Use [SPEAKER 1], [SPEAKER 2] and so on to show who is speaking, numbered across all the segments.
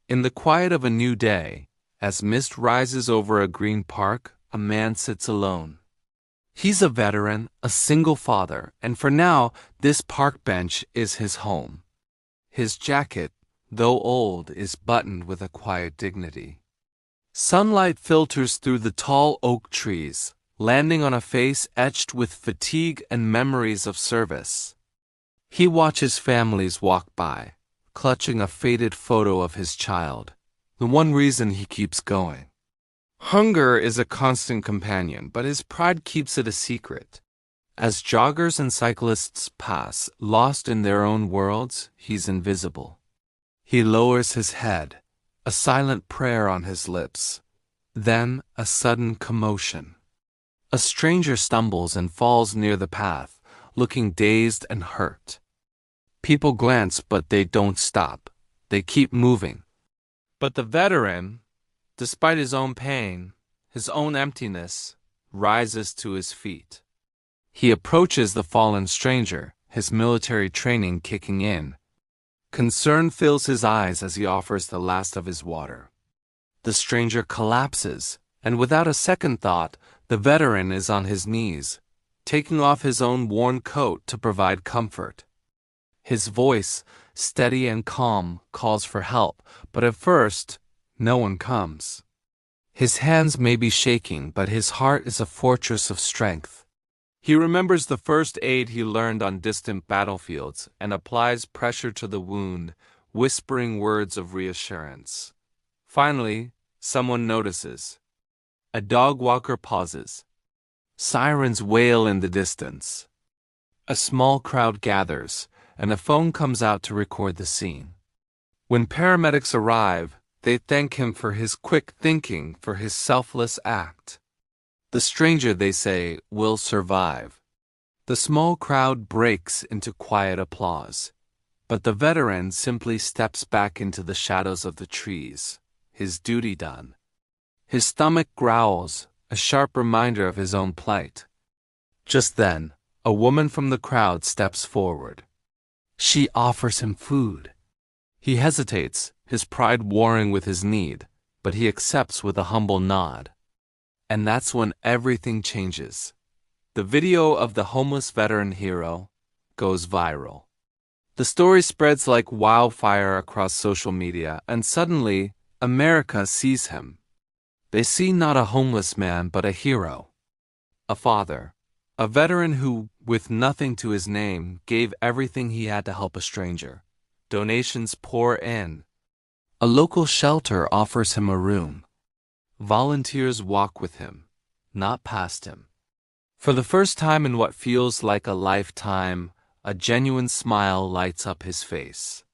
[SPEAKER 1] In the quiet of a new day, as mist rises over a green park, a man sits alone. He's a veteran, a single father, and for now, this park bench is his home. His jacket, though old, is buttoned with a quiet dignity. Sunlight filters through the tall oak trees, landing on a face etched with fatigue and memories of service. He watches families walk by, clutching a faded photo of his child, the one reason he keeps going. Hunger is a constant companion, but his pride keeps it a secret. As joggers and cyclists pass, lost in their own worlds, he's invisible. He lowers his head, a silent prayer on his lips. Then a sudden commotion. A stranger stumbles and falls near the path, looking dazed and hurt. People glance, but they don't stop. They keep moving. But the veteran, despite his own pain, his own emptiness, rises to his feet. He approaches the fallen stranger, his military training kicking in. Concern fills his eyes as he offers the last of his water. The stranger collapses, and without a second thought, the veteran is on his knees, taking off his own worn coat to provide comfort. His voice, steady and calm, calls for help, but at first, no one comes. His hands may be shaking, but his heart is a fortress of strength. He remembers the first aid he learned on distant battlefields and applies pressure to the wound, whispering words of reassurance. Finally, someone notices. A dog walker pauses. Sirens wail in the distance. A small crowd gathers, and a phone comes out to record the scene. When paramedics arrive, they thank him for his quick thinking, for his selfless act. The stranger, they say, will survive. The small crowd breaks into quiet applause, but the veteran simply steps back into the shadows of the trees, his duty done. His stomach growls, a sharp reminder of his own plight. Just then, a woman from the crowd steps forward. She offers him food. He hesitates, his pride warring with his need, but he accepts with a humble nod. And that's when everything changes. The video of the homeless veteran hero goes viral. The story spreads like wildfire across social media, and suddenly, America sees him. They see not a homeless man, but a hero. A father. A veteran who, with nothing to his name, gave everything he had to help a stranger. Donations pour in. A local shelter offers him a room. Volunteers walk with him, not past him. For the first time in what feels like a lifetime, a genuine smile lights up his face.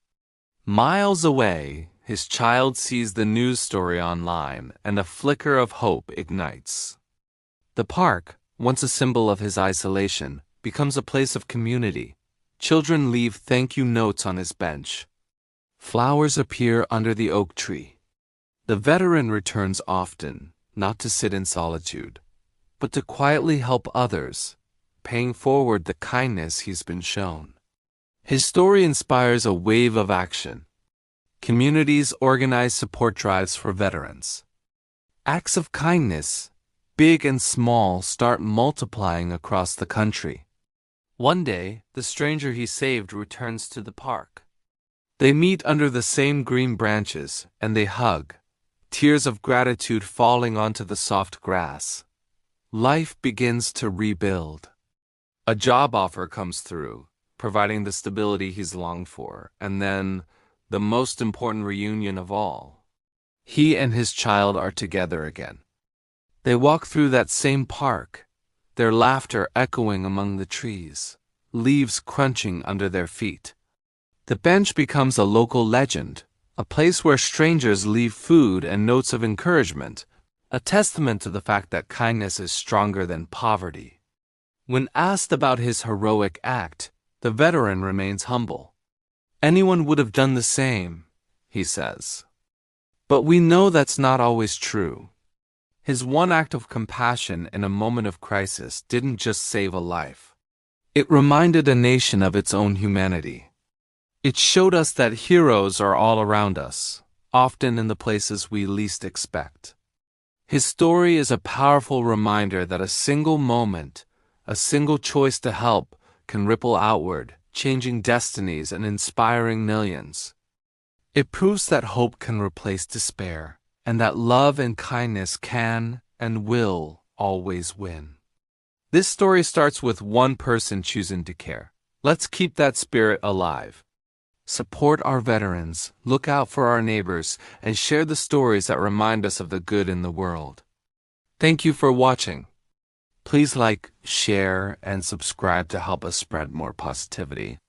[SPEAKER 1] Miles away, his child sees the news story online, and a flicker of hope ignites. The park, once a symbol of his isolation, becomes a place of community. Children leave thank you notes on his bench. Flowers appear under the oak tree. The veteran returns often, not to sit in solitude, but to quietly help others, paying forward the kindness he's been shown. His story inspires a wave of action. Communities organize support drives for veterans. Acts of kindness, big and small, start multiplying across the country. One day, the stranger he saved returns to the park. They meet under the same green branches, and they hug, tears of gratitude falling onto the soft grass. Life begins to rebuild. A job offer comes through, providing the stability he's longed for, and then, the most important reunion of all. He and his child are together again. They walk through that same park, their laughter echoing among the trees, leaves crunching under their feet. The bench becomes a local legend, a place where strangers leave food and notes of encouragement, a testament to the fact that kindness is stronger than poverty. When asked about his heroic act, the veteran remains humble. Anyone would have done the same, he says. But we know that's not always true. His one act of compassion in a moment of crisis didn't just save a life. It reminded a nation of its own humanity. It showed us that heroes are all around us, often in the places we least expect. His story is a powerful reminder that a single moment, a single choice to help, can ripple outward, changing destinies and inspiring millions. It proves that hope can replace despair, and that love and kindness can and will always win. This story starts with one person choosing to care. Let's keep that spirit alive. Support our veterans, look out for our neighbors, and share the stories that remind us of the good in the world. Thank you for watching. Please like, share, and subscribe to help us spread more positivity.